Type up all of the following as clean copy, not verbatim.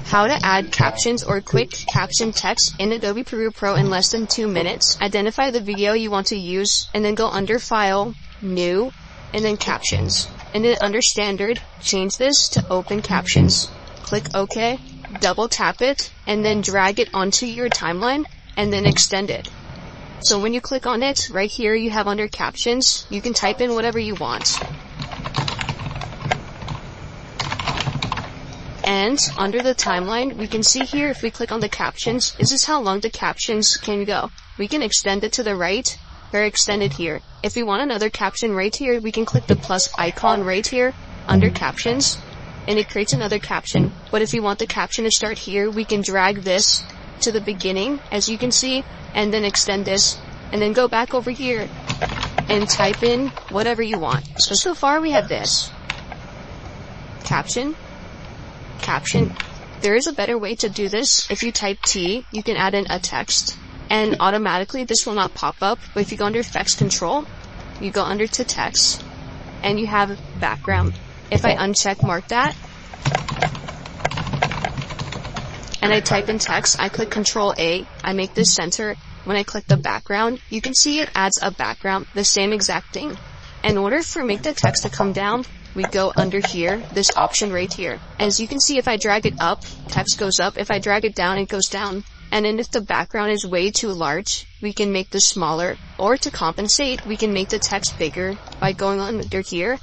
How to add captions or quick caption text in Adobe Premiere Pro in less than 2 minutes. Identify the video you want to use and then go under File, New, and then Captions. And then under Standard, change this to Open Captions. Click OK, double tap it, and then drag it onto your timeline and then extend it. So when you click on it, right here you have under Captions, you can type in whatever you want. And under the timeline, we can see here if we click on the captions, this is how long the captions can go. We can extend it to the right or extend it here. If we want another caption right here, we can click the plus icon right here under captions and it creates another caption. But if you want the caption to start here, we can drag this to the beginning, as you can see, and then extend this and then go back over here and type in whatever you want. So far we have this. Caption. There is a better way to do this. If you type T, you can add in a text and automatically this will not pop up. But if you go under Effects Control, you go under to Text and you have background. If I uncheck mark that and I type in text, I click Control A, I make this center. When I click the background, you can see it adds a background, the same exact thing. In order for make the text to come down, we go under here, this option right here. As you can see, if I drag it up, text goes up. If I drag it down, it goes down. And then if the background is way too large, we can make this smaller. Or to compensate, we can make the text bigger by going under here.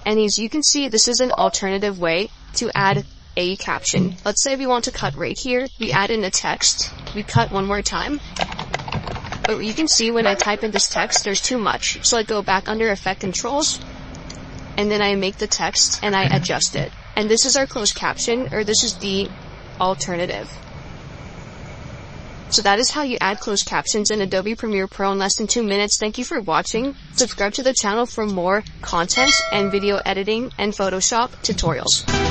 And as you can see, this is an alternative way to add a caption. Let's say we want to cut right here. We add in a text. We cut one more time. But you can see when I type in this text, there's too much. So I go back under Effect Controls. And then I make the text and I adjust it. And this is our closed caption, or this is the alternative. So that is how you add closed captions in Adobe Premiere Pro in less than 2 minutes. Thank you for watching. Subscribe to the channel for more content and video editing and Photoshop tutorials.